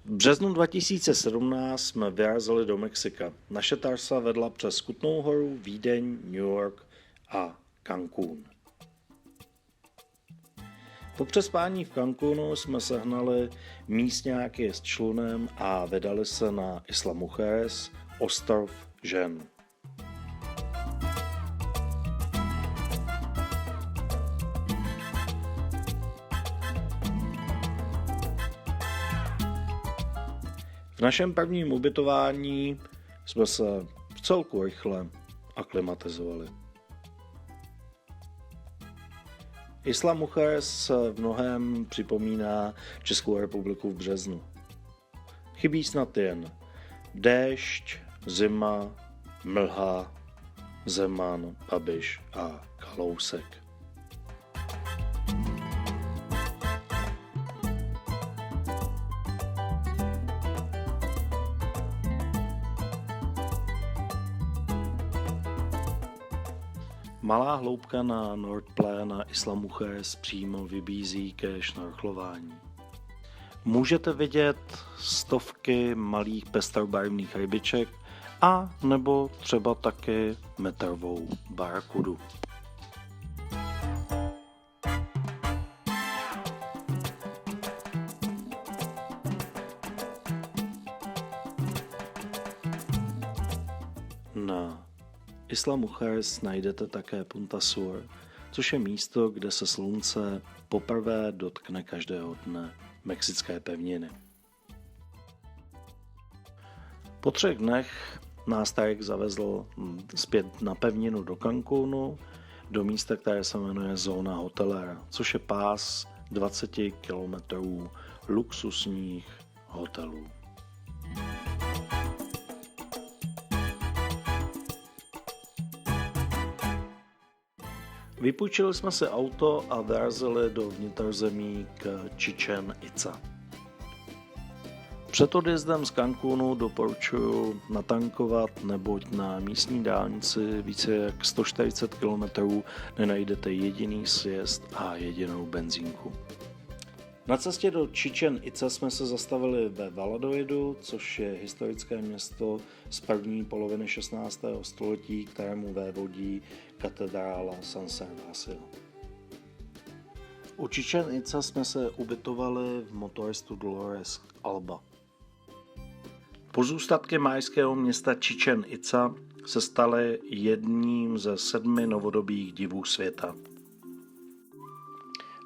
V březnu 2017 jsme vyrazili do Mexika. Naše trasa vedla přes Kutnou Horu, Vídeň, New York a Cancún. Po přespání v Cancúnu jsme sehnali místňáky s člunem a vydali se na Isla Mujeres, ostrov žen. V našem prvním ubytování jsme se vcelku rychle aklimatizovali. Isla Mujeres v mnohém připomíná Českou republiku v březnu. Chybí snad jen déšť, zima, mlha, Zeman, Babiš a Kalousek. Malá hloubka na Nordplaya na Isla Mujeres přímo vybízí ke šnorchlování. Můžete vidět stovky malých pestrobarevných rybiček a nebo třeba taky metrovou barakudu. Na Isla Mujeres najdete také Punta Sur, což je místo, kde se slunce poprvé dotkne každého dne mexické pevniny. Po 3 dnech nás Tarek zavezl zpět na pevninu do Cancúnu, do místa, které se jmenuje Zóna Hotelera, což je pás 20 kilometrů luxusních hotelů. Vypůjčili jsme si auto a vyrazili do vnitrozemí k Chichén Itzá. Před odjezdem z Cancúnu doporučuji natankovat, neboť na místní dálnici více jak 140 km nenajdete jediný sjezd a jedinou benzínku. Na cestě do Chichén Itzá jsme se zastavili ve Valladolidu, což je historické město z první poloviny 16. století, kterému vévodí katedrála San Servacil. U Chichén Itzá jsme se ubytovali v motorestu Dolores Alba. Pozůstatky mayského města Chichén Itzá se staly jedním ze 7 novodobých divů světa.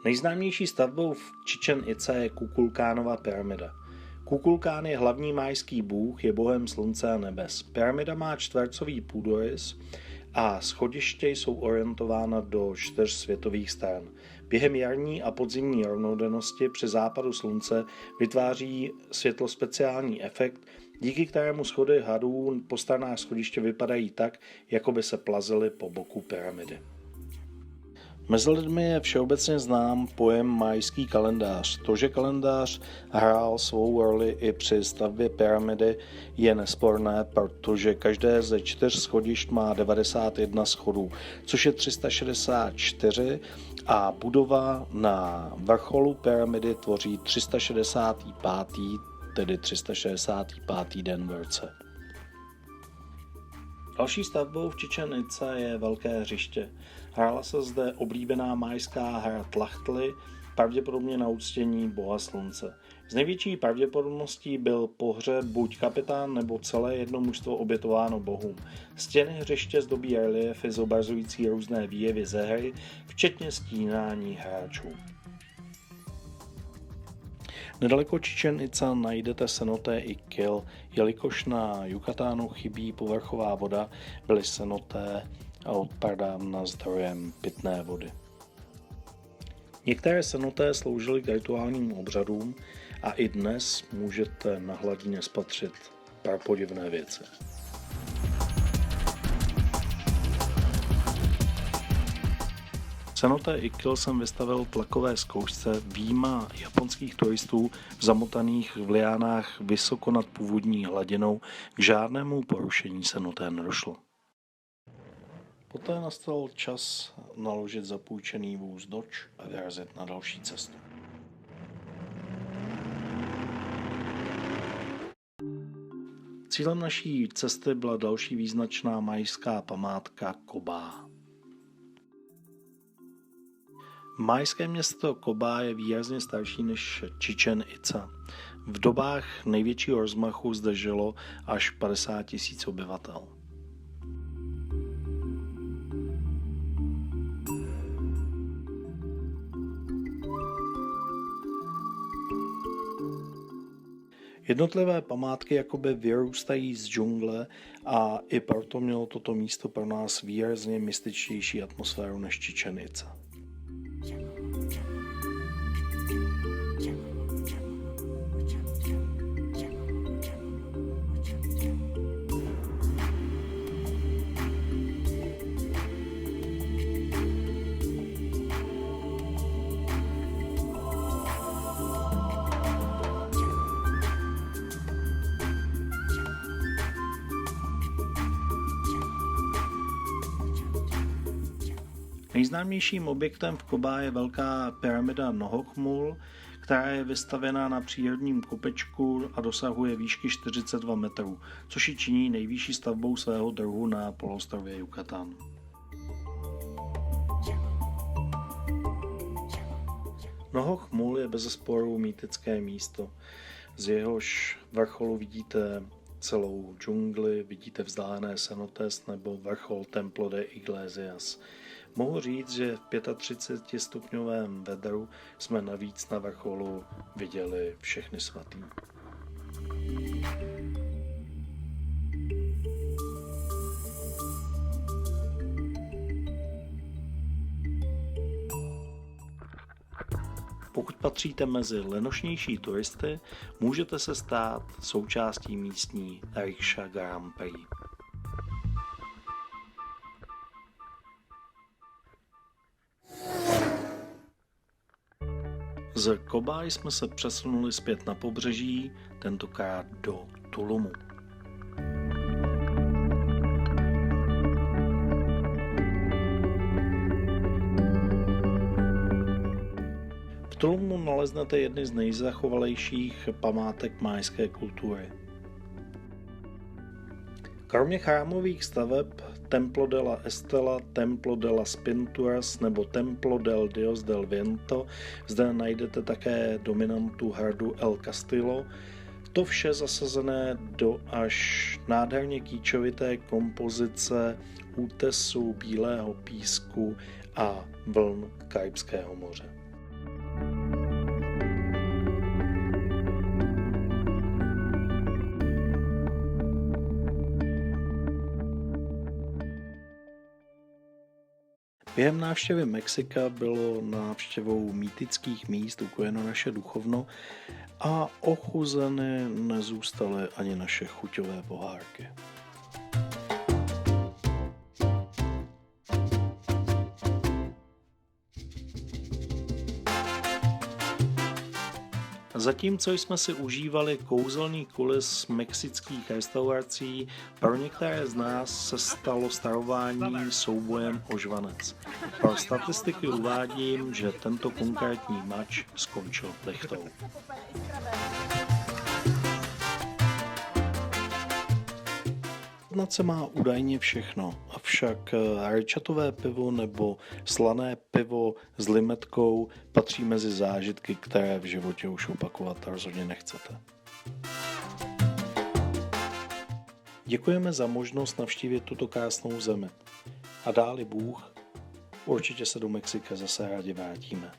Nejznámější stavbou v Chichén Itzá je Kukulkánova pyramida. Kukulkán je hlavní mayský bůh, je bohem slunce a nebes. Pyramida má čtvercový půdorys a schodiště jsou orientována do 4 světových stran. Během jarní a podzimní rovnodennosti při západu slunce vytváří světlo speciální efekt, díky kterému schody hadů po stranách schodiště vypadají tak, jako by se plazily po boku pyramidy. Mezi lidmi je všeobecně znám pojem mayský kalendář. To, že kalendář hrál svou roli i při stavbě pyramidy, je nesporné, protože každé ze 4 schodišť má 91 schodů, což je 364 a budova na vrcholu pyramidy tvoří 365. tedy 365. den v roce. Další stavbou v Chichén Itzá je velké hřiště. Hrála se zde oblíbená mayská hra Tlachtli, pravděpodobně na uctění boha slunce. Z největší pravděpodobností byl pohřeb buď kapitán nebo celé jedno mužstvo obětováno bohům. Stěny hřiště zdobí reliéfy zobrazující různé výjevy ze hry, včetně stínání hráčů. Nedaleko Chichén Itzá najdete cenoté i Kill, jelikož na Yucatánu chybí povrchová voda, byly cenoté a odpardávna zdrojem pitné vody. Některé cenoté sloužily k rituálním obřadům a i dnes můžete na hladině spatřit prapodivné věci. Cenoté Ikil jsem vystavil tlakové zkoušce výjima japonských turistů zamotaných v liánách vysoko nad původní hladinou, k žádnému porušení cenoté nedošlo. Poté nastal čas naložit zapůjčený vůz Dodge a vyrazit na další cestu. Cílem naší cesty byla další význačná mayská památka Cobá. Mayské město Cobá je výrazně starší než Chichén Itzá. V dobách největšího rozmachu zde žilo až 50 000 obyvatel. Jednotlivé památky jakoby vyrůstají z džungle a i proto mělo toto místo pro nás výrazně mystičtější atmosféru než Chichén Itzá. Nejznámějším objektem v Cobá je velká pyramida Nohokmul, která je vystavěna na přírodním kopečku a dosahuje výšky 42 metrů, což ji činí nejvyšší stavbou svého druhu na poloostrově Yucatán. Nohokmul je bezesporu mýtické místo. Z jehož vrcholu vidíte celou džungli, vidíte vzdálené cenotes nebo vrchol Templo de Iglesias. Mohu říct, že v 35 stupňovém vedru jsme navíc na vrcholu viděli všechny svatý. Pokud patříte mezi lenošnější turisty, můžete se stát součástí místní Rickshaw Grand Prix. Z Cobá jsme se přesunuli zpět na pobřeží, tentokrát do Tulumu. V Tulumu naleznete jedny z nejzachovalejších památek mayské kultury. Kromě chrámových staveb Templo de la Estela, Templo de las Pinturas nebo Templo del Dios del Viento zde najdete také dominantu hradu El Castillo. To vše zasazené do až nádherně kýčovité kompozice útesu bílého písku a vln Karibského moře. Během návštěvy Mexika bylo návštěvou mýtických míst ukojeno naše duchovno a ochuzeny nezůstaly ani naše chuťové pohárky. Zatímco jsme si užívali kouzelný kulis mexických restaurací, pro některé z nás se stalo starování soubojem o žvanec. Pro statistiky uvádím, že tento konkrétní mač skončil plichtou. Chutnat se má údajně všechno, avšak rajčatové pivo nebo slané pivo s limetkou patří mezi zážitky, které v životě už opakovat rozhodně nechcete. Děkujeme za možnost navštívit tuto krásnou zemi. A dáli Bůh, určitě se do Mexika zase rádi vrátíme.